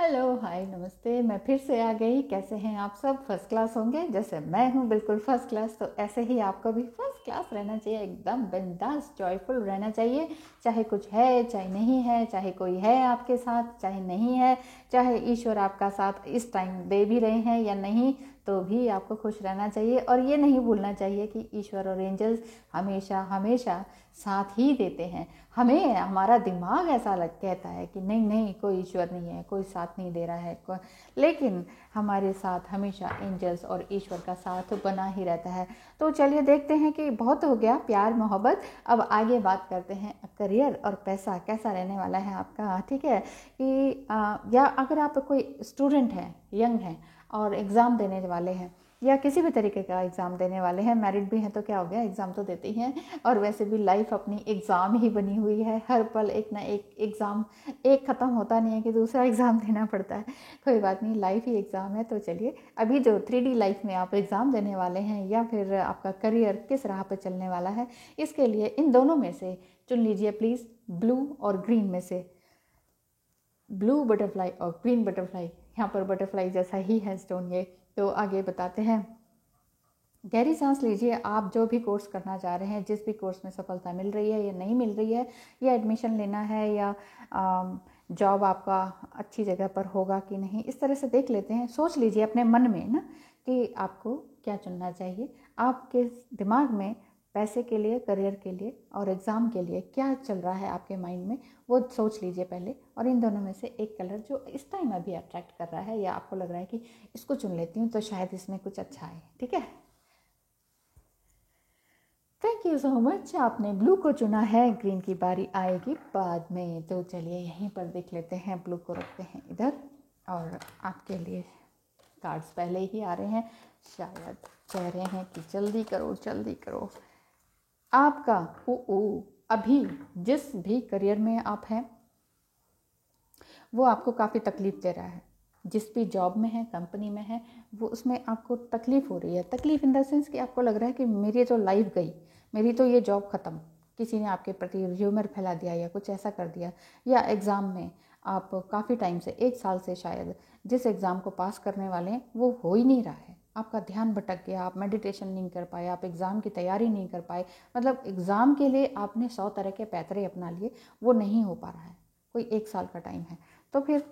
Hello, हाय, नमस्ते। मैं फिर से आ गई। कैसे हैं आप सब? फर्स्ट क्लास होंगे। जैसे मैं हूँ बिल्कुल फर्स्ट क्लास, तो ऐसे ही आपको भी फर्स्ट क्लास रहना चाहिए। एकदम बिंदास जॉयफुल रहना चाहिए। चाहे कुछ है, चाहे नहीं है, चाहे कोई है आपके साथ, चाहे नहीं है, चाहे ईश्वर आपका साथ इस टाइम दे भी रहे हैं या नहीं, तो भी आपको खुश रहना चाहिए। और ये नहीं भूलना चाहिए कि ईश्वर और एंजल्स हमेशा हमेशा साथ ही देते हैं। हमें हमारा दिमाग ऐसा कहता है कि नहीं नहीं, कोई ईश्वर नहीं है, कोई साथ नहीं दे रहा है, लेकिन हमारे साथ हमेशा एंजल्स और ईश्वर का साथ बना ही रहता है। तो चलिए देखते हैं कि बहुत हो गया प्यार मोहब्बत, अब आगे बात करते हैं करियर और पैसा कैसा रहने वाला है आपका। ठीक है कि या अगर आप कोई स्टूडेंट हैं, यंग हैं और एग्ज़ाम देने वाले हैं, या किसी भी तरीके का एग्ज़ाम देने वाले हैं, मैरिड भी हैं तो क्या हो गया, एग्ज़ाम तो देते ही हैं। और वैसे भी लाइफ अपनी एग्ज़ाम ही बनी हुई है। हर पल एक ना एक एग्ज़ाम, एक ख़त्म होता नहीं है कि दूसरा एग्ज़ाम देना पड़ता है। कोई बात नहीं, लाइफ ही एग्ज़ाम है। तो चलिए, अभी जो 3D लाइफ में आप एग्ज़ाम देने वाले हैं या फिर आपका करियर किस राह पर चलने वाला है, इसके लिए इन दोनों में से चुन लीजिए प्लीज़, ब्लू और ग्रीन में से। ब्लू बटरफ्लाई और ग्रीन बटरफ्लाई, यहाँ पर बटरफ्लाई जैसा ही है स्टोन ये। तो आगे बताते हैं। गहरी सांस लीजिए। आप जो भी कोर्स करना चाह रहे हैं, जिस भी कोर्स में सफलता मिल रही है या नहीं मिल रही है, या एडमिशन लेना है, या जॉब आपका अच्छी जगह पर होगा कि नहीं, इस तरह से देख लेते हैं। सोच लीजिए अपने मन में ना कि आपको क्या चुनना चाहिए। आपके दिमाग में पैसे के लिए, करियर के लिए और एग्ज़ाम के लिए क्या चल रहा है आपके माइंड में, वो सोच लीजिए पहले। और इन दोनों में से एक कलर जो इस टाइम अभी अट्रैक्ट कर रहा है या आपको लग रहा है कि इसको चुन लेती हूँ तो शायद इसमें कुछ अच्छा है। ठीक है, थैंक यू सो मच। आपने ब्लू को चुना है, ग्रीन की बारी आएगी बाद में। तो चलिए यहीं पर देख लेते हैं। ब्लू को रखते हैं इधर, और आपके लिए कार्ड्स पहले ही आ रहे हैं, शायद कह रहे हैं कि जल्दी करो जल्दी करो। आपका अभी जिस भी करियर में आप हैं वो आपको काफ़ी तकलीफ़ दे रहा है। जिस भी जॉब में है, कंपनी में है, वो उसमें आपको तकलीफ़ हो रही है। तकलीफ़ इन द सेंस कि आपको लग रहा है कि मेरी तो लाइफ गई, मेरी तो ये जॉब ख़त्म, किसी ने आपके प्रति र्यूमर फैला दिया या कुछ ऐसा कर दिया। या एग्ज़ाम में आप काफ़ी टाइम से, 1 साल से शायद, जिस एग्ज़ाम को पास करने वाले हैं वो हो ही नहीं रहा है। आपका ध्यान भटक गया, आप मेडिटेशन नहीं कर पाए, आप एग्ज़ाम की तैयारी नहीं कर पाए। मतलब एग्ज़ाम के लिए आपने 100 तरह के पैतरे अपना लिए, वो नहीं हो पा रहा है। कोई 1 साल का टाइम है तो फिर,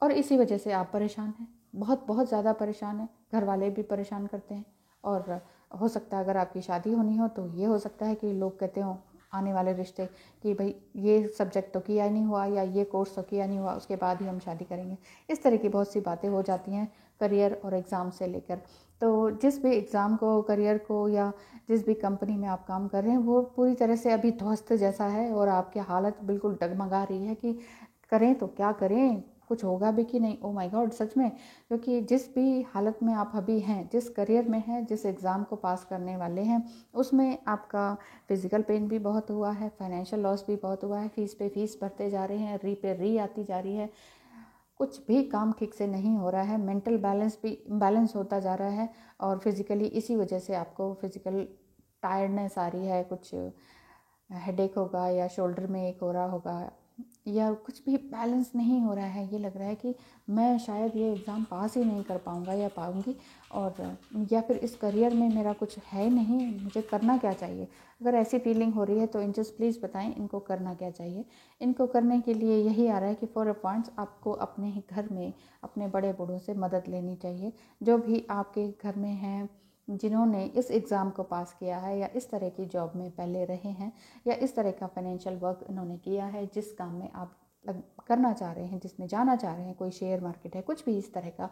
और इसी वजह से आप परेशान हैं, बहुत बहुत ज़्यादा परेशान हैं। घर वाले भी परेशान करते हैं। और हो सकता है अगर आपकी शादी होनी हो तो ये हो सकता है कि लोग कहते हों, आने वाले रिश्ते, कि भाई ये सब्जेक्ट तो किया नहीं हुआ या ये कोर्स तो किया नहीं हुआ, उसके बाद ही हम शादी करेंगे। इस तरह की बहुत सी बातें हो जाती हैं करियर और एग्ज़ाम से लेकर। तो जिस भी एग्ज़ाम को, करियर को, या जिस भी कंपनी में आप काम कर रहे हैं वो पूरी तरह से अभी ध्वस्त जैसा है, और आपकी हालत बिल्कुल डगमगा रही है कि करें तो क्या करें, कुछ होगा भी कि नहीं। ओ माय गॉड, सच में। क्योंकि जिस भी हालत में आप अभी हैं, जिस करियर में हैं, जिस एग्ज़ाम को पास करने वाले हैं, उसमें आपका फिज़िकल पेन भी बहुत हुआ है, फाइनेंशियल लॉस भी बहुत हुआ है, फीस पे फीस भरते जा रहे हैं, री पे री आती जा रही है, कुछ भी काम ठीक से नहीं हो रहा है, मेंटल बैलेंस भी इम्बैलेंस होता जा रहा है। और फिज़िकली इसी वजह से आपको फिज़िकल टायर्डनेस आ रही है, कुछ हेडेक होगा या शोल्डर में एक हो रहा होगा, या कुछ भी बैलेंस नहीं हो रहा है। ये लग रहा है कि मैं शायद ये एग्ज़ाम पास ही नहीं कर पाऊँगा या पाऊँगी, और या फिर इस करियर में मेरा कुछ है नहीं, मुझे करना क्या चाहिए। अगर ऐसी फीलिंग हो रही है तो एंजल्स प्लीज़ बताएं इनको करना क्या चाहिए। इनको करने के लिए यही आ रहा है कि 4 ऑफ वांड्स, आपको अपने ही घर में अपने बड़े बूढ़ों से मदद लेनी चाहिए, जो भी आपके घर में हैं, जिन्होंने इस एग्ज़ाम को पास किया है या इस तरह की जॉब में पहले रहे हैं, या इस तरह का फाइनेंशियल वर्क इन्होंने किया है, जिस काम में आप करना चाह रहे हैं, जिसमें जाना चाह रहे हैं, कोई शेयर मार्केट है, कुछ भी इस तरह का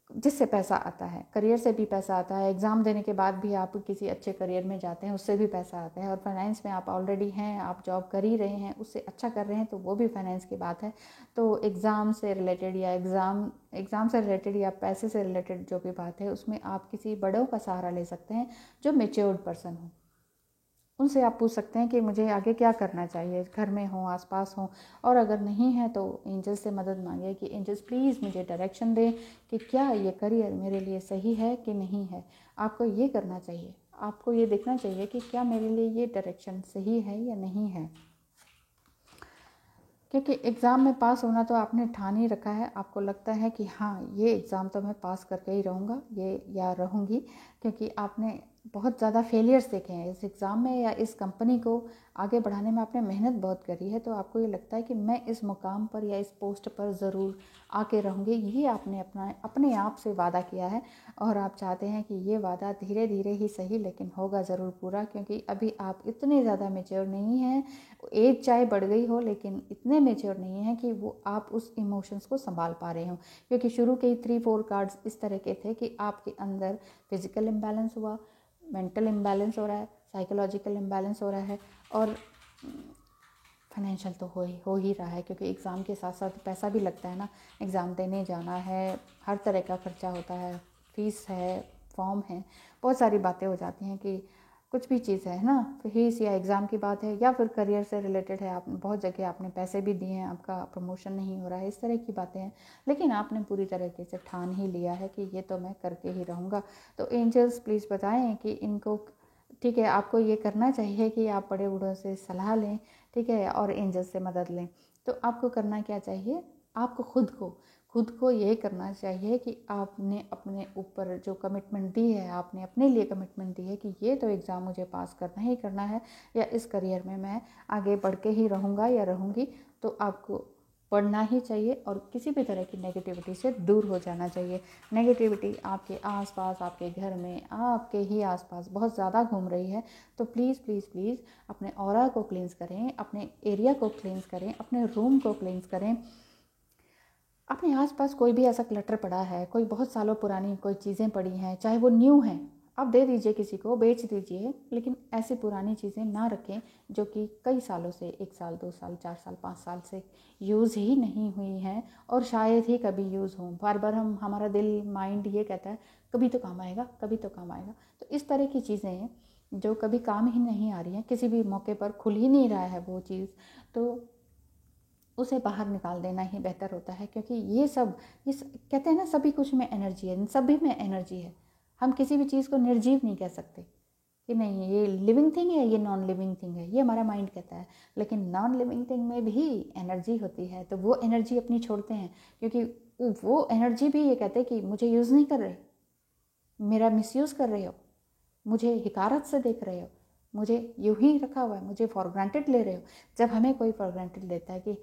जिससे पैसा आता है। करियर से भी पैसा आता है, एग्ज़ाम देने के बाद भी आप किसी अच्छे करियर में जाते हैं, उससे भी पैसा आता है। और फाइनेंस में आप ऑलरेडी हैं, आप जॉब कर ही रहे हैं, उससे अच्छा कर रहे हैं, तो वो भी फाइनेंस की बात है। तो एग्ज़ाम से रिलेटेड या एग्ज़ाम से रिलेटेड या पैसे से रिलेटेड जो भी बात है, उसमें आप किसी बड़ों का सहारा ले सकते हैं जो मेच्योर्ड पर्सन हो। उनसे आप पूछ सकते हैं कि मुझे आगे क्या करना चाहिए, घर में हो, आसपास हो। और अगर नहीं है तो एंजल्स से मदद मांगे कि एंजल्स प्लीज़ मुझे डायरेक्शन दें कि क्या ये करियर मेरे लिए सही है कि नहीं है। आपको ये करना चाहिए, आपको ये देखना चाहिए कि क्या मेरे लिए ये डायरेक्शन सही है या नहीं है। क्योंकि एग्ज़ाम में पास होना तो आपने ठान ही रखा है, आपको लगता है कि हाँ ये एग्ज़ाम तो मैं पास करके ही रहूँगा ये या रहूँगी, क्योंकि आपने बहुत ज़्यादा फेलियर्स देखे हैं इस एग्ज़ाम में या इस कंपनी को आगे बढ़ाने में आपने मेहनत बहुत करी है। तो आपको ये लगता है कि मैं इस मुकाम पर या इस पोस्ट पर ज़रूर आके रहूँगी, ये आपने अपने आप से वादा किया है और आप चाहते हैं कि ये वादा धीरे धीरे ही सही लेकिन होगा ज़रूर पूरा, क्योंकि अभी आप इतने ज़्यादा मैच्योर नहीं हैं। एज चाहे बढ़ गई हो लेकिन इतने मैच्योर नहीं हैं कि वो आप उस इमोशंस को संभाल पा रहे हो, क्योंकि शुरू के ही 3-4 कार्ड्स इस तरह के थे कि आपके अंदर फिजिकल इम्बैलेंस हुआ, मेंटल इम्बैलेंस हो रहा है, साइकोलॉजिकल इम्बैलेंस हो रहा है और फाइनेंशियल तो हो ही रहा है, क्योंकि एग्ज़ाम के साथ साथ पैसा भी लगता है ना। एग्ज़ाम देने जाना है, हर तरह का खर्चा होता है, फीस है, फॉर्म है, बहुत सारी बातें हो जाती हैं कि कुछ भी चीज़ है ना, फीस या एग्ज़ाम की बात है या फिर करियर से रिलेटेड है, आप बहुत जगह आपने पैसे भी दिए हैं, आपका प्रमोशन नहीं हो रहा है, इस तरह की बातें हैं, लेकिन आपने पूरी तरीके से ठान ही लिया है कि ये तो मैं करके ही रहूँगा। तो एंजल्स प्लीज़ बताएं कि इनको, ठीक है, आपको ये करना चाहिए कि आप बड़े बूढ़ों से सलाह लें, ठीक है, और एंजल्स से मदद लें। तो आपको करना क्या चाहिए, आपको खुद को ये करना चाहिए कि आपने अपने ऊपर जो कमिटमेंट दी है, आपने अपने लिए कमिटमेंट दी है कि ये तो एग्ज़ाम मुझे पास करना ही करना है या इस करियर में मैं आगे बढ़ के ही रहूँगा या रहूँगी। तो आपको पढ़ना ही चाहिए और किसी भी तरह की नेगेटिविटी से दूर हो जाना चाहिए। नेगेटिविटी आपके आसपास, आपके घर में, आपके ही आसपास बहुत ज़्यादा घूम रही है। तो प्लीज़ प्लीज़ प्लीज़ अपने ऑरा को क्लींस करें, अपने एरिया को क्लींस करें, अपने रूम को क्लींस करें। अपने आसपास कोई भी ऐसा क्लटर पड़ा है, कोई बहुत सालों पुरानी कोई चीज़ें पड़ी हैं, चाहे वो न्यू हैं, आप दे दीजिए, किसी को बेच दीजिए, लेकिन ऐसी पुरानी चीज़ें ना रखें जो कि कई सालों से, 1 साल, 2 साल, 4 साल, 5 साल से यूज़ ही नहीं हुई हैं और शायद ही कभी यूज़ हों। बार बार हमारा दिल, माइंड ये कहता है कभी तो काम आएगा, कभी तो काम आएगा। तो इस तरह की चीज़ें जो कभी काम ही नहीं आ रही हैं, किसी भी मौके पर खुल ही नहीं रहा है वो चीज़, तो उसे बाहर निकाल देना ही बेहतर होता है, क्योंकि ये कहते हैं ना, सभी कुछ में एनर्जी है, सभी में एनर्जी है। हम किसी भी चीज़ को निर्जीव नहीं कह सकते कि नहीं ये लिविंग थिंग है, ये नॉन लिविंग थिंग है, ये हमारा माइंड कहता है, लेकिन नॉन लिविंग थिंग में भी एनर्जी होती है। तो वो एनर्जी अपनी छोड़ते हैं, क्योंकि वो एनर्जी भी ये कहते हैं कि मुझे यूज़ नहीं कर रहे, मेरा मिसयूज़ कर रहे हो, मुझे हिकारत से देख रहे हो, मुझे यूं ही रखा हुआ है, मुझे फॉर ग्रांटेड ले रहे हो। जब हमें कोई फॉर ग्रांटेड लेता है कि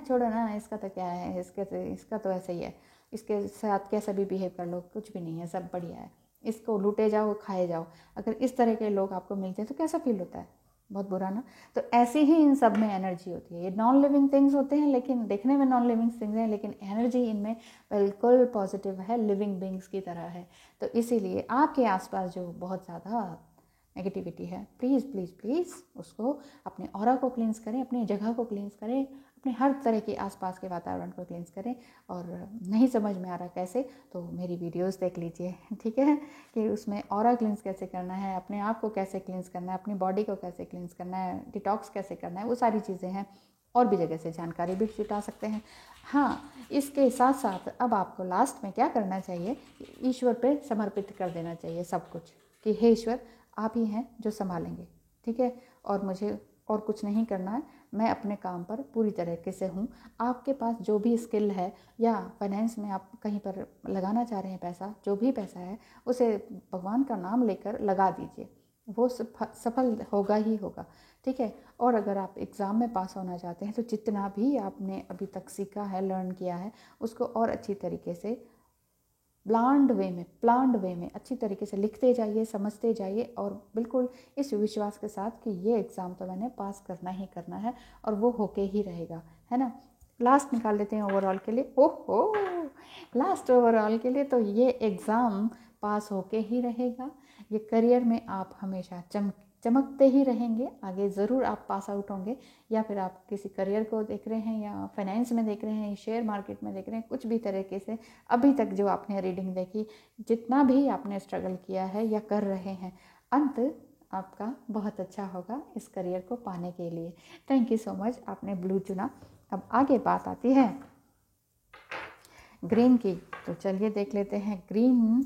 छोड़ो ना, इसका तो क्या है, इसका तो ऐसे ही है, इसके साथ कैसा भी बिहेव कर लो, कुछ भी नहीं है, सब बढ़िया है, इसको लूटे जाओ, खाए जाओ। अगर इस तरह के लोग आपको मिलते हैं तो कैसा फील होता है, बहुत बुरा ना। तो ऐसी ही इन सब में एनर्जी होती है। ये नॉन लिविंग थिंग्स होते हैं, लेकिन देखने में नॉन लिविंग थिंग्स हैं, लेकिन एनर्जी इनमें बिल्कुल पॉजिटिव है, लिविंग बींग्स की तरह है। तो इसीलिए आपके आसपास जो बहुत ज़्यादा नेगेटिविटी है, प्लीज़ प्लीज़ प्लीज़ उसको, अपने ऑरा को क्लींस करें, अपनी जगह को क्लींस करें, अपने हर तरह के आसपास के वातावरण को क्लींस करें। और नहीं समझ में आ रहा कैसे, तो मेरी वीडियोस देख लीजिए, ठीक है, कि उसमें ऑरा क्लींस कैसे करना है, अपने आप को कैसे क्लींस करना है, अपनी बॉडी को कैसे क्लींस करना है, डिटॉक्स कैसे करना है, वो सारी चीज़ें हैं। और भी जगह से जानकारी भी जुटा सकते हैं। हाँ, इसके साथ साथ अब आपको लास्ट में क्या करना चाहिए, ईश्वर पे समर्पित कर देना चाहिए सब कुछ, कि हे ईश्वर, आप ही हैं जो संभालेंगे, ठीक है, और मुझे और कुछ नहीं करना है, मैं अपने काम पर पूरी तरीके से हूँ। आपके पास जो भी स्किल है या फाइनेंस में आप कहीं पर लगाना चाह रहे हैं पैसा, जो भी पैसा है उसे भगवान का नाम लेकर लगा दीजिए, वो सफल होगा ही होगा, ठीक है। और अगर आप एग्ज़ाम में पास होना चाहते हैं तो जितना भी आपने अभी तक सीखा है, लर्न किया है, उसको और अच्छी तरीके से प्लान्ड वे में अच्छी तरीके से लिखते जाइए, समझते जाइए, और बिल्कुल इस विश्वास के साथ कि ये एग्ज़ाम तो मैंने पास करना ही करना है और वो होके ही रहेगा, है ना। लास्ट निकाल लेते हैं ओवरऑल के लिए। ओहो, लास्ट ओवरऑल के लिए तो ये एग्ज़ाम पास होके ही रहेगा। ये करियर में आप हमेशा चमकते ही रहेंगे, आगे ज़रूर आप पास आउट होंगे। या फिर आप किसी करियर को देख रहे हैं या फाइनेंस में देख रहे हैं, शेयर मार्केट में देख रहे हैं, कुछ भी तरीके से अभी तक जो आपने रीडिंग देखी, जितना भी आपने स्ट्रगल किया है या कर रहे हैं, अंत आपका बहुत अच्छा होगा इस करियर को पाने के लिए। थैंक यू सो मच, आपने ब्लू चुना। अब आगे बात आती है ग्रीन की, तो चलिए देख लेते हैं ग्रीन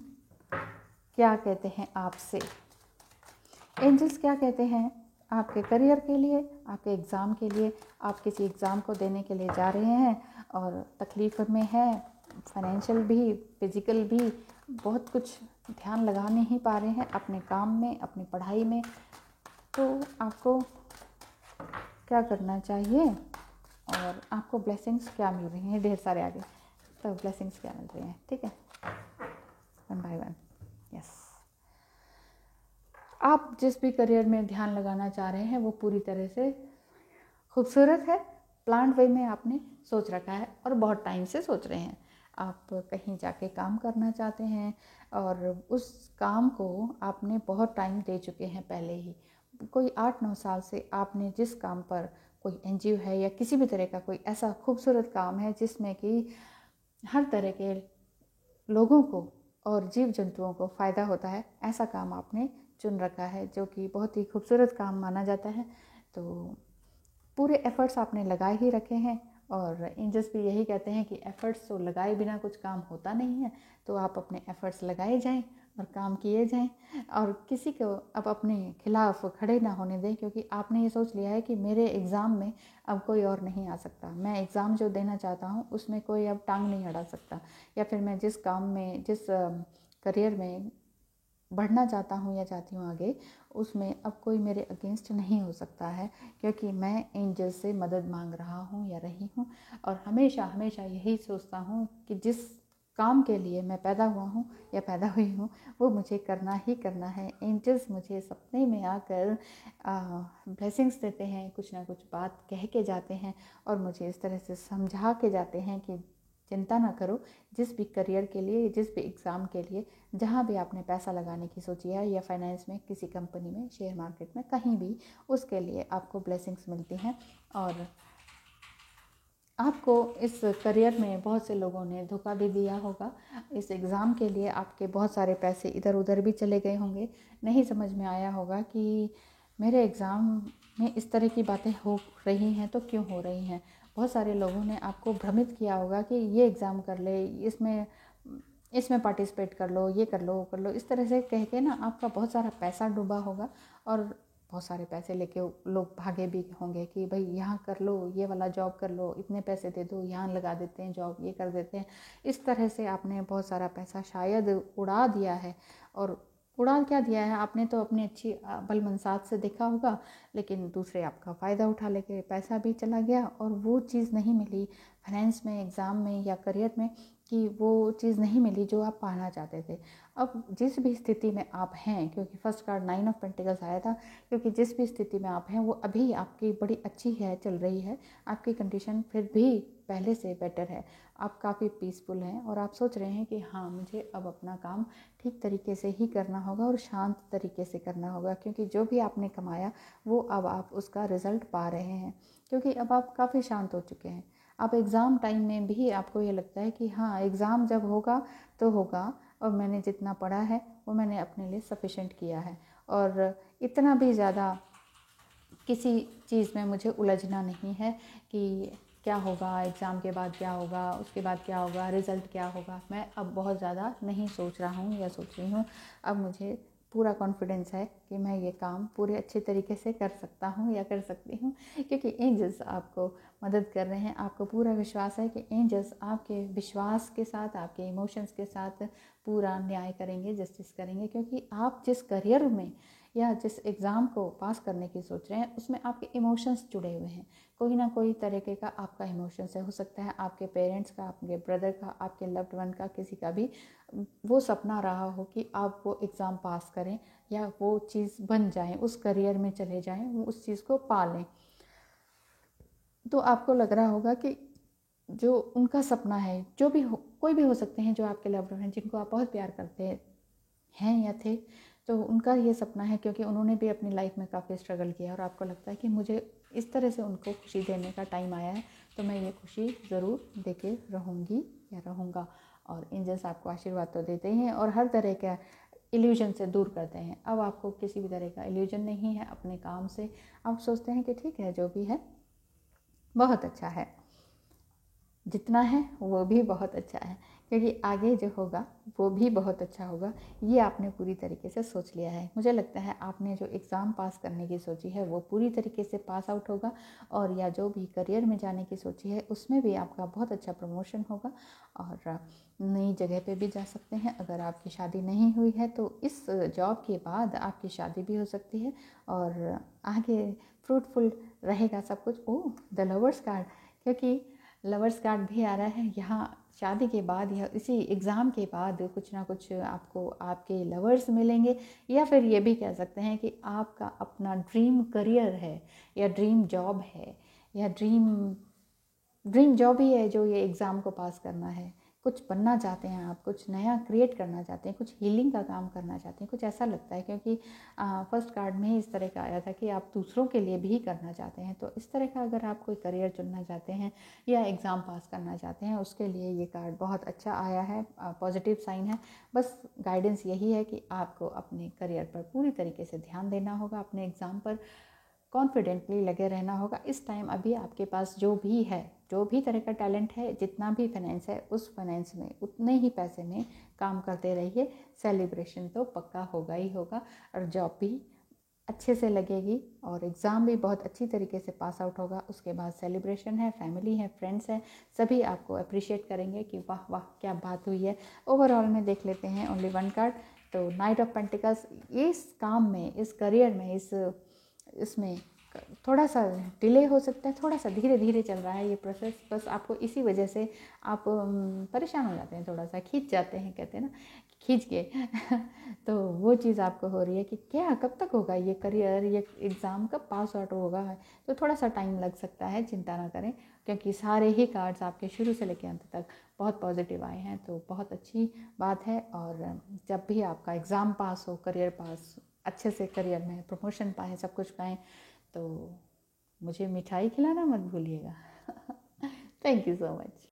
क्या कहते हैं आपसे। एंजल्स क्या कहते हैं आपके करियर के लिए, आपके एग्ज़ाम के लिए, आप किसी एग्ज़ाम को देने के लिए जा रहे हैं और तकलीफ़ में है, फाइनेंशियल भी, फिज़िकल भी, बहुत कुछ ध्यान लगा नहीं पा रहे हैं अपने काम में, अपनी पढ़ाई में, तो आपको क्या करना चाहिए और आपको ब्लेसिंग्स क्या मिल रही हैं, ढेर सारे आगे, तो ब्लेसिंग्स क्या मिल रही हैं, ठीक है, वन बाय वन। यस, आप जिस भी करियर में ध्यान लगाना चाह रहे हैं वो पूरी तरह से खूबसूरत है, प्लान्ड वे में आपने सोच रखा है और बहुत टाइम से सोच रहे हैं। आप कहीं जाके काम करना चाहते हैं और उस काम को आपने बहुत टाइम दे चुके हैं पहले ही, कोई 8-9 साल से आपने जिस काम पर, कोई एनजीओ है या किसी भी तरह का कोई ऐसा खूबसूरत काम है जिसमें कि हर तरह के लोगों को और जीव जंतुओं को फ़ायदा होता है, ऐसा काम आपने चुन रखा है जो कि बहुत ही खूबसूरत काम माना जाता है। तो पूरे एफ़र्ट्स आपने लगाए ही रखे हैं और एंजल्स भी यही कहते हैं कि एफ़र्ट्स तो लगाए बिना कुछ काम होता नहीं है, तो आप अपने एफ़र्ट्स लगाए जाएं और काम किए जाएं और किसी को अब अपने खिलाफ खड़े ना होने दें, क्योंकि आपने ये सोच लिया है कि मेरे एग्ज़ाम में अब कोई और नहीं आ सकता, मैं एग्ज़ाम जो देना चाहता हूँ उसमें कोई अब टांग नहीं अड़ा सकता, या फिर मैं जिस काम में, जिस करियर में बढ़ना चाहता हूँ या चाहती हूँ आगे, उसमें अब कोई मेरे अगेंस्ट नहीं हो सकता है, क्योंकि मैं एंजल से मदद मांग रहा हूँ या रही हूँ। और हमेशा हमेशा यही सोचता हूँ कि जिस काम के लिए मैं पैदा हुआ हूँ या पैदा हुई हूँ वो मुझे करना ही करना है। एंजल्स मुझे सपने में आकर ब्लेसिंग्स देते हैं, कुछ ना कुछ बात कह के जाते हैं और मुझे इस तरह से समझा के जाते हैं कि चिंता ना करो, जिस भी करियर के लिए, जिस भी एग्ज़ाम के लिए, जहाँ भी आपने पैसा लगाने की सोची है, या फाइनेंस में, किसी कंपनी में, शेयर मार्केट में, कहीं भी, उसके लिए आपको ब्लेसिंग्स मिलती हैं। और आपको इस करियर में बहुत से लोगों ने धोखा भी दिया होगा, इस एग्ज़ाम के लिए आपके बहुत सारे पैसे इधर उधर भी चले गए होंगे, नहीं समझ में आया होगा कि मेरे एग्ज़ाम में इस तरह की बातें हो रही हैं तो क्यों हो रही हैं। बहुत सारे लोगों ने आपको भ्रमित किया होगा कि ये एग्ज़ाम कर ले, इसमें पार्टिसिपेट कर लो, ये कर लो, वो कर लो, इस तरह से कह के ना आपका बहुत सारा पैसा डूबा होगा और बहुत सारे पैसे लेके लोग भागे भी होंगे कि भाई यहाँ कर लो, ये वाला जॉब कर लो, इतने पैसे दे दो, यहाँ लगा देते हैं जॉब, ये कर देते हैं। इस तरह से आपने बहुत सारा पैसा शायद उड़ा दिया है। और उड़ा क्या दिया है आपने, तो अपनी अच्छी बल मनसात से देखा होगा, लेकिन दूसरे आपका फ़ायदा उठा लेके पैसा भी चला गया और वो चीज़ नहीं मिली फाइनेंस में, एग्ज़ाम में या करियर में, कि वो चीज़ नहीं मिली जो आप पाना चाहते थे। अब जिस भी स्थिति में आप हैं, क्योंकि फर्स्ट कार्ड 9 ऑफ पेंटिकल्स आया था, क्योंकि जिस भी स्थिति में आप हैं वो अभी आपकी बड़ी अच्छी है, चल रही है, आपकी कंडीशन फिर भी पहले से बेटर है, आप काफ़ी पीसफुल हैं और आप सोच रहे हैं कि हाँ, मुझे अब अपना काम ठीक तरीके से ही करना होगा और शांत तरीके से करना होगा, क्योंकि जो भी आपने कमाया वो अब आप उसका रिज़ल्ट पा रहे हैं, क्योंकि अब आप काफ़ी शांत हो चुके हैं। अब एग्ज़ाम टाइम में भी आपको ये लगता है कि हाँ, एग्ज़ाम जब होगा तो होगा और मैंने जितना पढ़ा है वो मैंने अपने लिए सफिशेंट किया है और इतना भी ज़्यादा किसी चीज़ में मुझे उलझना नहीं है कि क्या होगा, एग्ज़ाम के बाद क्या होगा, उसके बाद क्या होगा, रिज़ल्ट क्या होगा। मैं अब बहुत ज़्यादा नहीं सोच रहा हूँ या सोच रही हूँ। अब मुझे पूरा कॉन्फिडेंस है कि मैं ये काम पूरे अच्छे तरीके से कर सकता हूँ या कर सकती हूँ, क्योंकि एंजल्स आपको मदद कर रहे हैं। आपको पूरा विश्वास है कि एंजल्स आपके विश्वास के साथ, आपके इमोशंस के साथ पूरा न्याय करेंगे, जस्टिस करेंगे, क्योंकि आप जिस करियर में या जिस एग्ज़ाम को पास करने की सोच रहे हैं उसमें आपके इमोशंस जुड़े हुए हैं। कोई ना कोई तरीके का आपका इमोशन से हो सकता है, आपके पेरेंट्स का, आपके ब्रदर का, आपके लव्ड वन का, किसी का भी वो सपना रहा हो कि आप वो एग्ज़ाम पास करें या वो चीज़ बन जाएं, उस करियर में चले जाएं, वो उस चीज़ को पा लें। तो आपको लग रहा होगा कि जो उनका सपना है, जो भी हो, कोई भी हो सकते हैं, जो आपके लव्ड वन हैं, जिनको आप बहुत प्यार करते हैं या थे, तो उनका ये सपना है, क्योंकि उन्होंने भी अपनी लाइफ में काफ़ी स्ट्रगल किया और आपको लगता है कि मुझे इस तरह से उनको खुशी देने का टाइम आया है, तो मैं ये खुशी ज़रूर देके रहूँगी या रहूँगा। और एंजल्स आपको आशीर्वाद तो देते ही हैं और हर तरह का इल्यूजन से दूर करते हैं। अब आपको किसी भी तरह का इल्यूजन नहीं है अपने काम से। आप सोचते हैं कि ठीक है, जो भी है बहुत अच्छा है। जितना है वो भी बहुत अच्छा है, क्योंकि आगे जो होगा वो भी बहुत अच्छा होगा। ये आपने पूरी तरीके से सोच लिया है। मुझे लगता है आपने जो एग्ज़ाम पास करने की सोची है वो पूरी तरीके से पास आउट होगा, और या जो भी करियर में जाने की सोची है उसमें भी आपका बहुत अच्छा प्रमोशन होगा, और नई जगह पे भी जा सकते हैं। अगर आपकी शादी नहीं हुई है तो इस जॉब के बाद आपकी शादी भी हो सकती है, और आगे फ्रूटफुल रहेगा सब कुछ। ओह, द लवर्स कार्ड, क्योंकि लवर्स कार्ड भी आ रहा है यहाँ। शादी के बाद या इसी एग्ज़ाम के बाद कुछ ना कुछ आपको आपके लवर्स मिलेंगे, या फिर ये भी कह सकते हैं कि आपका अपना ड्रीम करियर है, या ड्रीम जॉब है, या ड्रीम जॉब ही है जो ये एग्ज़ाम को पास करना है। कुछ बनना चाहते हैं आप, कुछ नया क्रिएट करना चाहते हैं, कुछ हीलिंग का काम करना चाहते हैं, कुछ ऐसा लगता है, क्योंकि फर्स्ट कार्ड में ही इस तरह का आया था कि आप दूसरों के लिए भी करना चाहते हैं। तो इस तरह का अगर आप कोई करियर चुनना चाहते हैं या एग्ज़ाम पास करना चाहते हैं, उसके लिए ये कार्ड बहुत अच्छा आया है, पॉजिटिव साइन है। बस गाइडेंस यही है कि आपको अपने करियर पर पूरी तरीके से ध्यान देना होगा, अपने एग्ज़ाम पर कॉन्फिडेंटली लगे रहना होगा। इस टाइम अभी आपके पास जो भी है, जो भी तरह का टैलेंट है, जितना भी फाइनेंस है, उस फाइनेंस में उतने ही पैसे में काम करते रहिए। सेलिब्रेशन तो पक्का होगा ही होगा, और जॉब भी अच्छे से लगेगी, और एग्ज़ाम भी बहुत अच्छी तरीके से पास आउट होगा। उसके बाद सेलिब्रेशन है, फैमिली है, फ्रेंड्स हैं, सभी आपको अप्रिशिएट करेंगे कि वाह वाह क्या बात हुई है। ओवरऑल में देख लेते हैं ओनली वन कार्ड, तो नाइट ऑफ पेंटिकल्स। इस काम में, इस करियर में, इसमें थोड़ा सा डिले हो सकता है, थोड़ा सा धीरे धीरे चल रहा है ये प्रोसेस। बस आपको इसी वजह से आप परेशान हो जाते हैं, थोड़ा सा खींच जाते हैं, कहते हैं ना, खींच के तो वो चीज़ आपको हो रही है कि क्या कब तक होगा ये करियर, ये एग्ज़ाम कब पास आउट होगा। तो थोड़ा सा टाइम लग सकता है, चिंता ना करें, क्योंकि सारे ही कार्ड्स आपके शुरू से लेकर अंत तक बहुत पॉजिटिव आए हैं। तो बहुत अच्छी बात है, और जब भी आपका एग्ज़ाम पास हो, करियर पास, अच्छे से करियर में प्रमोशन पाएँ, सब कुछ पाएँ, तो मुझे मिठाई खिलाना मत भूलिएगा। Thank you so much.